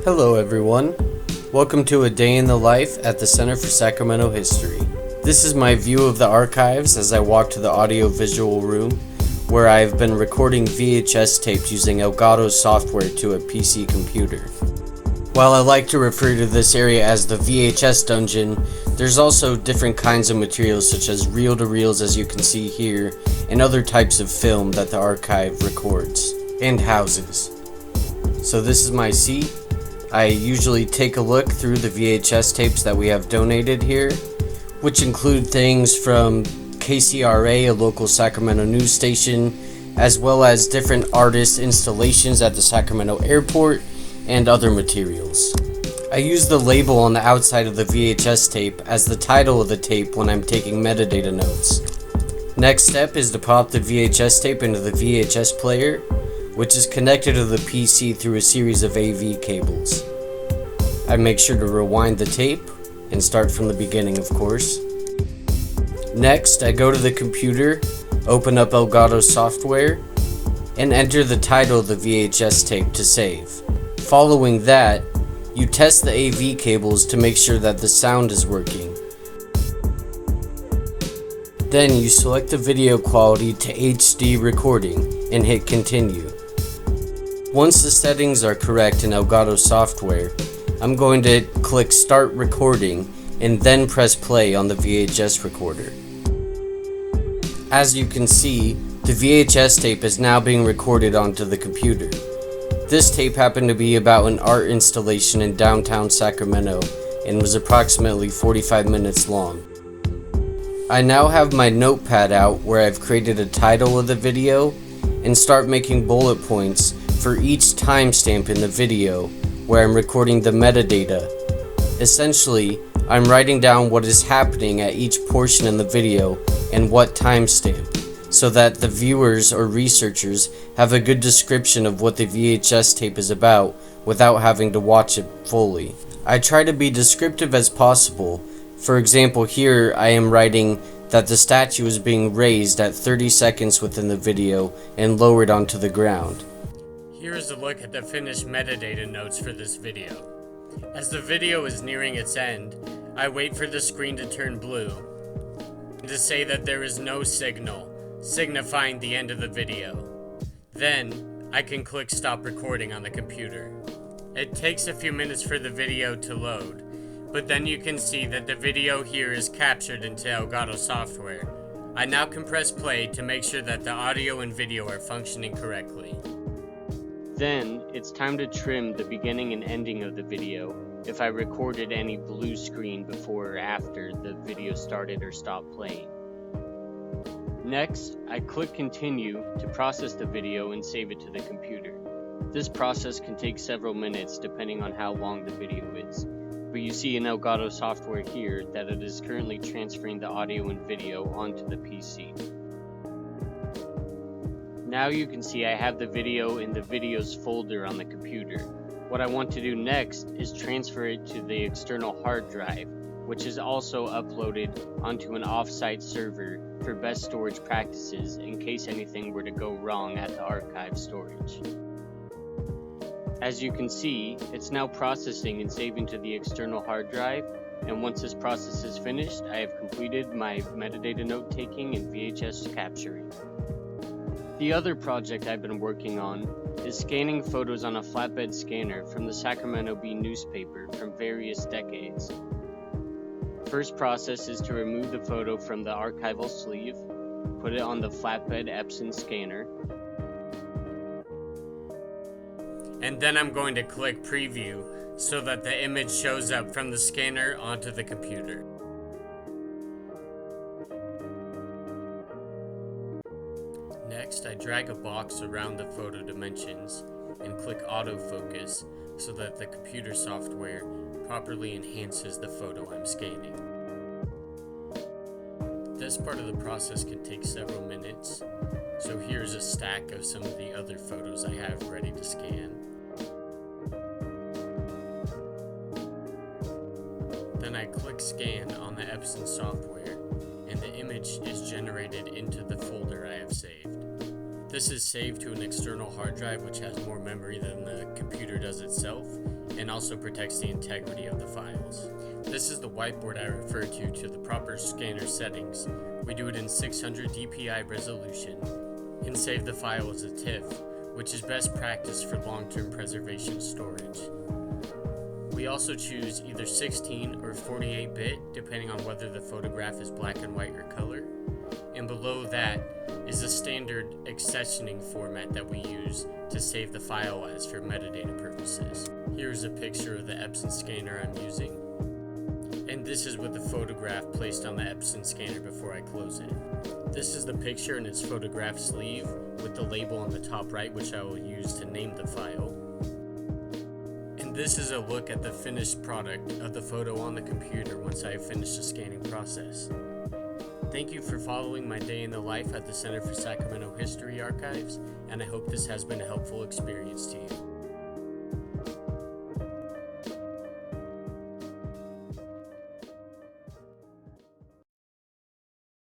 Hello everyone, welcome to a day in the life at the Center for Sacramento History. This is my view of the archives as I walk to the audio-visual room where I have been recording VHS tapes using Elgato software to a PC computer. While I like to refer to this area as the VHS dungeon, there's also different kinds of materials such as reel-to-reels as you can see here, and other types of film that the archive records and houses. So this is my seat. I usually take a look through the VHS tapes that we have donated here, which include things from KCRA, a local Sacramento news station, as well as different artist installations at the Sacramento airport and other materials. I use the label on the outside of the VHS tape as the title of the tape when I'm taking metadata notes. Next step is to pop the VHS tape into the VHS player, which is connected to the PC through a series of AV cables. I make sure to rewind the tape and start from the beginning, of course. Next, I go to the computer, open up Elgato software, and enter the title of the VHS tape to save. Following that, you test the AV cables to make sure that the sound is working. Then you select the video quality to HD recording and hit continue. Once the settings are correct in Elgato software, I'm going to click start recording and then press play on the VHS recorder. As you can see, the VHS tape is now being recorded onto the computer. This tape happened to be about an art installation in downtown Sacramento and was approximately 45 minutes long. I now have my notepad out where I've created a title of the video and start making bullet points for each timestamp in the video where I'm recording the metadata. Essentially, I'm writing down what is happening at each portion in the video and what timestamp, so that the viewers or researchers have a good description of what the VHS tape is about without having to watch it fully. I try to be descriptive as possible. For example, here I am writing that the statue is being raised at 30 seconds within the video and lowered onto the ground. Here is a look at the finished metadata notes for this video. As the video is nearing its end, I wait for the screen to turn blue and to say that there is no signal, signifying the end of the video. Then, I can click stop recording on the computer. It takes a few minutes for the video to load, but then you can see that the video here is captured into Elgato software. I now can press play to make sure that the audio and video are functioning correctly. Then, it's time to trim the beginning and ending of the video if I recorded any blue screen before or after the video started or stopped playing. Next, I click continue to process the video and save it to the computer. This process can take several minutes depending on how long the video is, but you see in Elgato software here that it is currently transferring the audio and video onto the PC. Now you can see I have the video in the videos folder on the computer. What I want to do next is transfer it to the external hard drive, which is also uploaded onto an off-site server for best storage practices in case anything were to go wrong at the archive storage. As you can see, it's now processing and saving to the external hard drive, and once this process is finished, I have completed my metadata note taking and VHS capturing. The other project I've been working on is scanning photos on a flatbed scanner from the Sacramento Bee newspaper from various decades. First process is to remove the photo from the archival sleeve, put it on the flatbed Epson scanner, and then I'm going to click preview so that the image shows up from the scanner onto the computer. Next, I drag a box around the photo dimensions and click autofocus so that the computer software properly enhances the photo I'm scanning. This part of the process can take several minutes, so here's a stack of some of the other photos I have ready to scan. Then I click scan on the Epson software, and the image is generated into the folder I have saved. This is saved to an external hard drive which has more memory than the computer does itself, and also protects the integrity of the files. This is the whiteboard I refer to the proper scanner settings. We do it in 600 dpi resolution and save the file as a TIFF, which is best practice for long-term preservation storage. We also choose either 16 or 48-bit depending on whether the photograph is black and white or color. And below that is the standard accessioning format that we use to save the file as for metadata purposes. Here's a picture of the Epson scanner I'm using. And this is with the photograph placed on the Epson scanner before I close it. This is the picture in its photograph sleeve with the label on the top right, which I will use to name the file. And this is a look at the finished product of the photo on the computer once I have finished the scanning process. Thank you for following my day in the life at the Center for Sacramento History Archives, and I hope this has been a helpful experience to you.